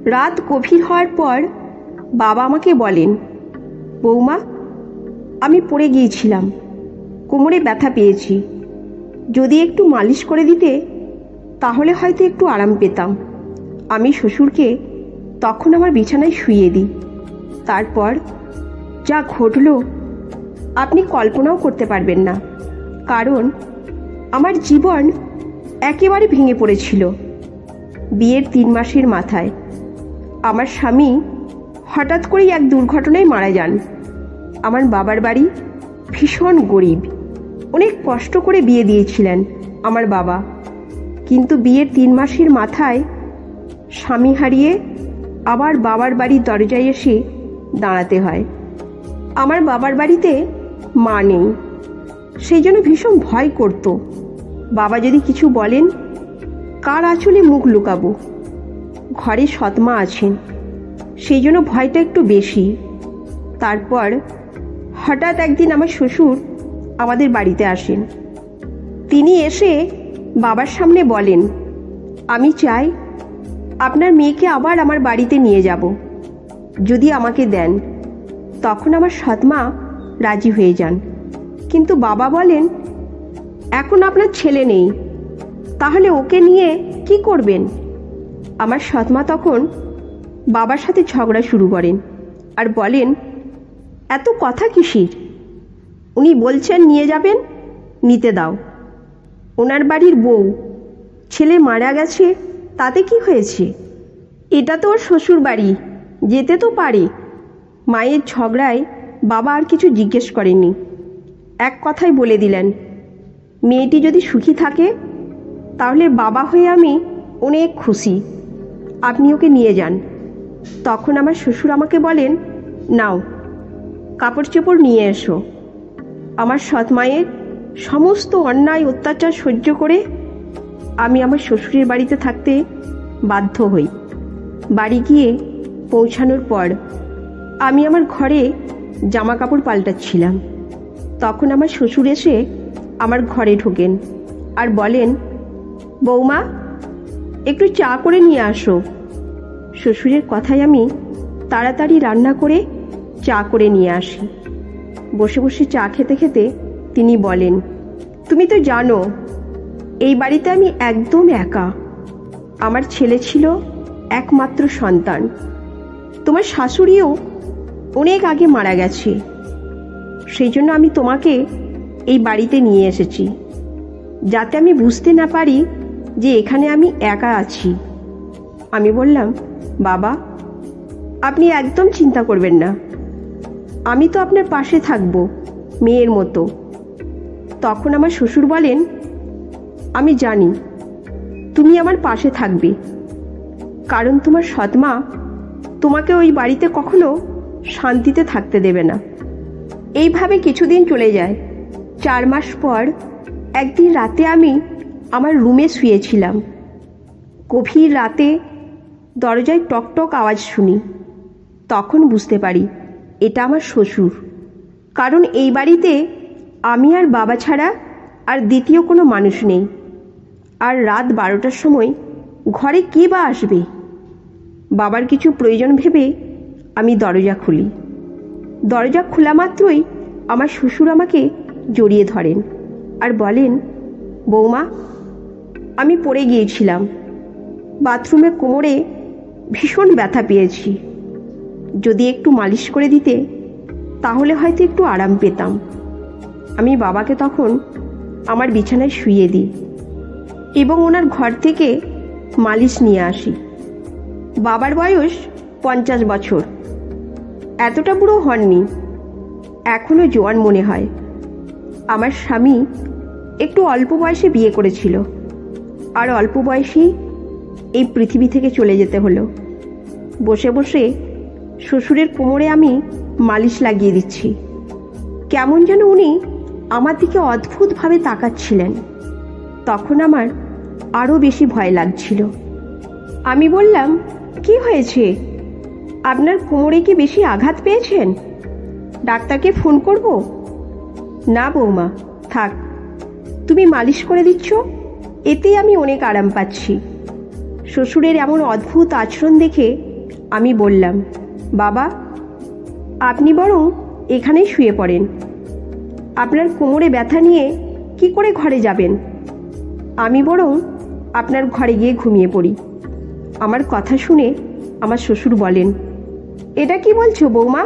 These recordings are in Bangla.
রাত গভীর হওয়ার পর বাবা আমাকে বলেন, বৌমা, আমি পড়ে গিয়েছিলাম, কোমরে ব্যথা পেয়েছি, যদি একটু মালিশ করে দিতে তাহলে হয়তো একটু আরাম পেতাম। আমি শ্বশুরকে তখন আমার বিছানায় শুইয়ে দিই। তারপর যা ঘটল আপনি কল্পনাও করতে পারবেন না, কারণ আমার জীবন একেবারে ভেঙে পড়েছিল। বিয়ের 3 মাসের মাথায় আমার স্বামী হঠাৎ করেই এক দুর্ঘটনায় মারা যান। আমার বাবার বাড়ি ভীষণ গরিব, অনেক কষ্ট করে বিয়ে দিয়েছিলেন আমার বাবা, কিন্তু বিয়ের 3 মাসের মাথায় স্বামী হারিয়ে আবার বাবার বাড়ির দরজায় এসে দাঁড়াতে হয়। আমার বাবার বাড়িতে মা নেই, সেই জন্য ভীষণ ভয় করত, বাবা যদি কিছু বলেন কার আঁচলে মুখ লুকাবো। ঘরে সৎমা আছেন, সেই জন্য ভয়টা একটু বেশি। তারপর হঠাৎ একদিন আমার শ্বশুর আমাদের বাড়িতে আসেন। তিনি এসে বাবার সামনে বলেন, আমি চাই আপনার মেয়েকে আবার আমার বাড়িতে নিয়ে যাব, যদি আমাকে দেন। তখন আমার সৎমা রাজি হয়ে যান, কিন্তু বাবা বলেন, এখন আপনার ছেলে নেই, তাহলে ওকে নিয়ে কি করবেন? আমার সৎমা তখন বাবার সাথে ঝগড়া শুরু করেন আর বলেন, এত কথা কিসির? উনি বলছেন নিয়ে যাবেন, নিতে দাও। ওনার বাড়ির বউ, ছেলে মারা গেছে, তাতে কি হয়েছে? এটা তো ওর শ্বশুর বাড়ি, যেতে তো পারে। মায়ের ঝগড়ায় বাবা আর কিছু জিজ্ঞেস করেননি, এক কথাই বলে দিলেন, মেয়েটি যদি সুখী থাকে তাহলে বাবা হয়ে আমি অনেক খুশি, আপনি ওকে নিয়ে যান। তখন আমার শ্বশুর আমাকে বলেন, নাও কাপড় চোপড় নিয়ে এসো। আমার সৎ মায়ের সমস্ত অন্যায় অত্যাচার সহ্য করে আমি আমার শ্বশুরের বাড়িতে থাকতে বাধ্য হই। বাড়ি গিয়ে পৌঁছানোর পর আমি আমার ঘরে জামা কাপড় পাল্টাচ্ছিলাম। তখন আমার শ্বশুর এসে আমার ঘরে ঢোকেন আর বলেন, বৌমা, একটু চা করে নিয়ে আসো। শ্বশুরের কথায় আমি তাড়াতাড়ি রান্না করে চা করে নিয়ে আসি। বসে বসে চা খেতে খেতে তিনি বলেন, তুমি তো জানো এই বাড়িতে আমি একদম একা। আমার ছেলে ছিল একমাত্র সন্তান, তোমার শাশুড়িও অনেক আগে মারা গেছে, সেই জন্য আমি তোমাকে এই বাড়িতে নিয়ে এসেছি, যাতে আমি বুঝতে না পারি যে এখানে আমি একা আছি। আমি বললাম, বাবা, আপনি একদম চিন্তা করবেন না, আমি তো আপনার পাশে থাকব মেয়ের মতো। তখন আমার শ্বশুর বলেন, আমি জানি তুমি আমার পাশে থাকবে, কারণ তোমার সৎমা তোমাকে ওই বাড়িতে কখনো শান্তিতে থাকতে দেবে না। এইভাবে কিছুদিন চলে যায়। 4 মাস পর একদিন রাতে আমি আমার রুমে শুয়েছিলাম। গভীর রাতে দরজায় টকটক আওয়াজ শুনি। তখন বুঝতে পারি এটা আমার শ্বশুর, কারণ এই বাড়িতে আমি আর বাবা ছাড়া আর দ্বিতীয় কোনো মানুষ নেই। আর রাত 12টার সময় ঘরে কে বা আসবে? বাবার কিছু প্রয়োজন ভেবে আমি দরজা খুলি। দরজা খোলা মাত্রই আমার শ্বশুর আমাকে জড়িয়ে ধরেন আর বলেন, বৌমা, আমি পড়ে গিয়েছিলাম, বাথরুমে কোমরে ভীষণ ব্যথা পেয়েছি, যদি একটু মালিশ করে দিতে তাহলে হয়তো একটু আরাম পেতাম। আমি বাবাকে তখন আমার বিছানায় শুইয়ে দিই এবং ওনার ঘর থেকে মালিশ নিয়ে আসি। বাবার বয়স 50 বছর, এতটা বুড়ো হননি, এখনও জোয়ান মনে হয়। আমার স্বামী একটু অল্প বয়সে বিয়ে করেছিল, আর অল্প বয়সেই এই পৃথিবী থেকে চলে যেতে হলো। বসে বসে শ্বশুরের কোমরে আমি মালিশ লাগিয়ে দিচ্ছি। কেমন যেন উনি আমার দিকে অদ্ভুতভাবে তাকাচ্ছিলেন। তখন আমার আরও বেশি ভয় লাগছিল। আমি বললাম, কি হয়েছে? আপনার কোমরে কি বেশি আঘাত পেয়েছেন? ডাক্তারকে ফোন করব? না বৌমা, থাক, তুমি মালিশ করে দিচ্ছ, এতেই আমি অনেক আরাম পাচ্ছি। শ্বশুরের এমন অদ্ভুত আচরণ দেখে আমি বললাম, বাবা আপনি বরং এখানেই শুয়ে পড়েন। আপনার কোমরে ব্যথা নিয়ে কি করে ঘরে যাবেন? আমি বরং আপনার ঘরে গিয়ে ঘুমিয়ে পড়ি। আমার কথা শুনে আমার শ্বশুর বলেন, এটা কি বলছো বৌমা?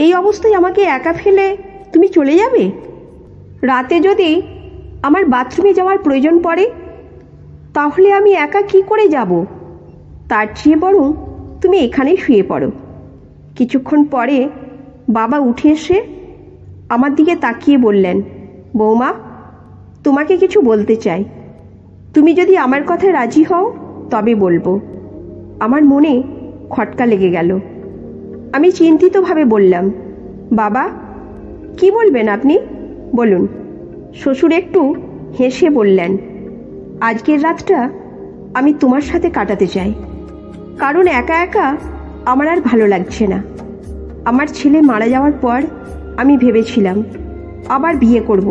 এই অবস্থায় আমাকে একা ফেলে তুমি চলে যাবে? রাতে যদি আমার বাথরুমে যাওয়ার প্রয়োজন পড়ে তাহলে আমি একা কি করে যাব? তার চেয়ে বরং তুমি এখানেই শুয়ে পড়ো। কিছুক্ষণ পরে বাবা উঠে এসে আমার দিকে তাকিয়ে বললেন, বৌমা তোমাকে কিছু বলতে চাই। তুমি যদি আমার কথায় রাজি হও তবে বলবো। আমার মনে খটকা লেগে গেল। আমি চিন্তিতভাবে বললাম, বাবা কি বলবেন আপনি? বলুন। শ্বশুর একটু হেসে বললেন, আজকের রাতটা আমি তোমার সাথে কাটাতে চাই, কারণ একা একা আমার আর ভালো লাগছে না। আমার ছেলে মারা যাওয়ার পর আমি ভেবেছিলাম আবার বিয়ে করব,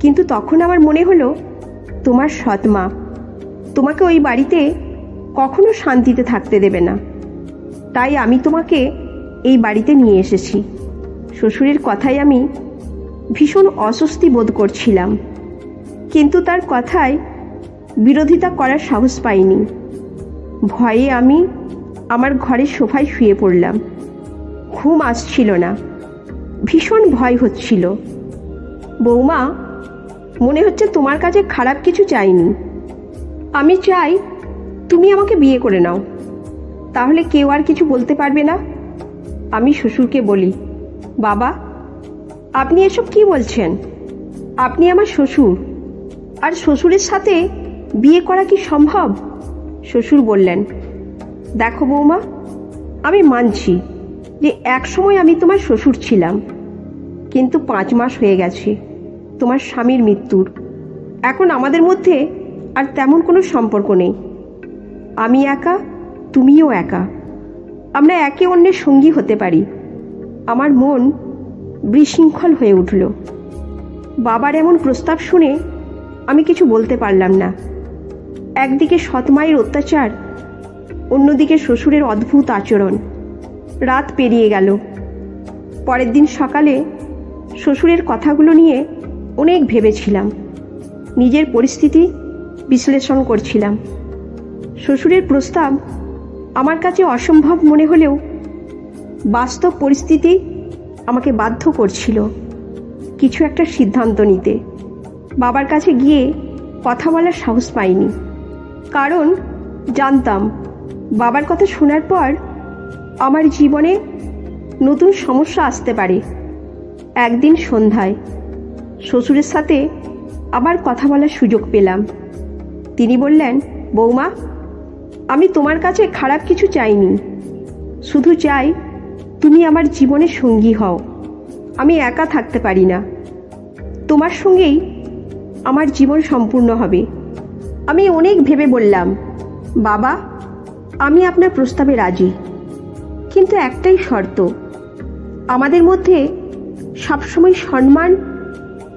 কিন্তু তখন আমার মনে হলো তোমার সৎ মা তোমাকে ওই বাড়িতে কখনো শান্তিতে থাকতে দেবে না, তাই আমি তোমাকে এই বাড়িতে নিয়ে এসেছি। শ্বশুরের কথায় আমি ভীষণ অস্বস্তি বোধ করছিলাম, কিন্তু তার কথায় বিরোধিতা করার সাহস পাইনি। ভয়ে আমি আমার ঘরের সোফায় শুয়ে পড়লাম। ঘুম আসছিল না, ভীষণ ভয় হচ্ছিল। বৌমা মনে হচ্ছে তোমার কাছে খারাপ কিছু চাইনি। আমি চাই তুমি আমাকে বিয়ে করে নাও, তাহলে কেউ আর কিছু বলতে পারবে না। আমি শ্বশুরকে বলি, বাবা আপনি এসব কি বলছেন? আপনি আমার শ্বশুর, আর শ্বশুরের সাথে বিয়ে করা কি সম্ভব? শ্বশুর বললেন, দেখো বৌমা, আমি মানছি যে একসময় আমি তোমার শ্বশুর ছিলাম, কিন্তু 5 মাস হয়ে গেছে তোমার স্বামীর মৃত্যুর। এখন আমাদের মধ্যে আর তেমন কোনো সম্পর্ক নেই। আমি একা, তুমিও একা। আমরা একে অন্যের সঙ্গী হতে পারি। আমার মন বিশৃঙ্খল হয়ে উঠল। বাবার এমন প্রস্তাব শুনে আমি কিছু বলতে পারলাম না। একদিকে সৎ মায়ের অত্যাচার, অন্যদিকে শ্বশুরের অদ্ভুত আচরণ। রাত পেরিয়ে গেল। পরের দিন সকালে শ্বশুরের কথাগুলো নিয়ে অনেক ভেবেছিলাম। নিজের পরিস্থিতি বিশ্লেষণ করছিলাম। শ্বশুরের প্রস্তাব আমার কাছে অসম্ভব মনে হলেও বাস্তব পরিস্থিতি আমাকে বাধ্য করছিল কিছু একটা সিদ্ধান্ত নিতে। বাবার কাছে গিয়ে কথা বলার সাহস পাইনি, কারণ জানতাম বাবার কথা শোনার পর আমার জীবনে নতুন সমস্যা আসতে পারে। একদিন সন্ধ্যায় শ্বশুরের সাথে আবার কথা বলার সুযোগ পেলাম। তিনি বললেন, বৌমা আমি তোমার কাছে খারাপ কিছু চাইনি, শুধু চাই তুমি আমার জীবনের সঙ্গী হও। আমি একা থাকতে পারি না, তোমার সঙ্গেই আমার জীবন সম্পূর্ণ হবে। আমি অনেক ভেবে বললাম, বাবা আমি আপনার প্রস্তাবে রাজি, কিন্তু একটাই শর্ত, আমাদের মধ্যে সবসময় সম্মান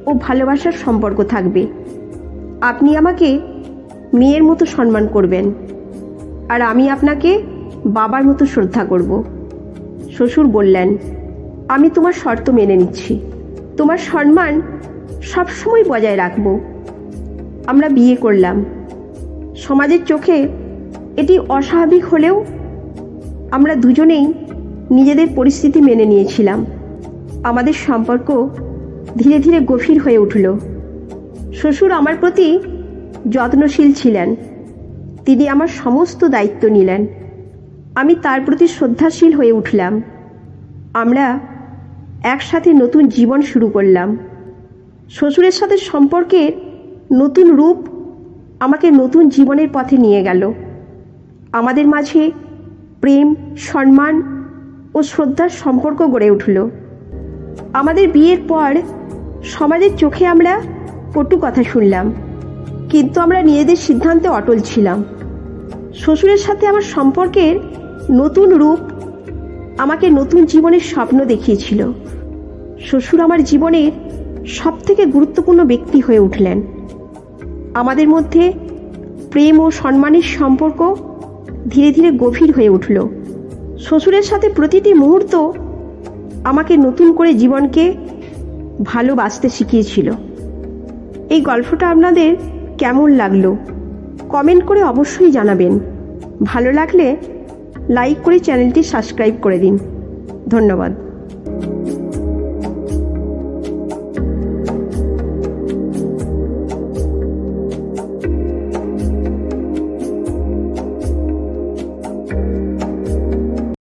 ও ভালোবাসার সম্পর্ক থাকবে। আপনি আমাকে মেয়ের মতো সম্মান করবেন, আর আমি আপনাকে বাবার মতো শ্রদ্ধা করব। শ্বশুর বললেন, আমি তোমার শর্ত মেনে নিচ্ছি, তোমার সম্মান সবসময় বজায় রাখব। আমরা বিয়ে করলাম। সমাজের চোখে এটি অস্বাভাবিক হলেও আমরা দুজনেই নিজেদের পরিস্থিতি মেনে নিয়েছিলাম। আমাদের সম্পর্ক ধীরে ধীরে গভীর হয়ে উঠল। শ্বশুর আমার প্রতি যত্নশীল ছিলেন। তিনি আমার সমস্ত দায়িত্ব নিলেন। আমি তার প্রতি শ্রদ্ধাশীল হয়ে উঠলাম। আমরা একসাথে নতুন জীবন শুরু করলাম। শ্বশুরের সাথে সম্পর্কের নতুন রূপ আমাকে নতুন জীবনের পথে নিয়ে গেল। আমাদের মাঝে প্রেম, সম্মান ও শ্রদ্ধার সম্পর্ক গড়ে উঠল। আমাদের বিয়ের পর সমাজের চোখে আমরা কটু কথা শুনলাম, কিন্তু আমরা নিজেদের সিদ্ধান্তে অটল ছিলাম। শ্বশুরের সাথে আমার সম্পর্কের নতুন রূপ আমাকে নতুন জীবনের স্বপ্ন দেখিয়েছিল। শ্বশুর আমার জীবনের সবথেকে গুরুত্বপূর্ণ ব্যক্তি হয়ে উঠলেন। আমাদের মধ্যে প্রেম ও সম্মানের সম্পর্ক ধীরে ধীরে গভীর হয়ে উঠল। শ্বশুরের সাথে প্রতিটি মুহূর্ত আমাকে নতুন করে জীবনকে ভালোবাসতে শিখিয়েছিল। এই গল্পটা আপনাদের কেমন লাগলো কমেন্ট করে অবশ্যই জানাবেন। ভালো লাগলে লাইক করে চ্যানেলটি সাবস্ক্রাইব করে দিন। ধন্যবাদ।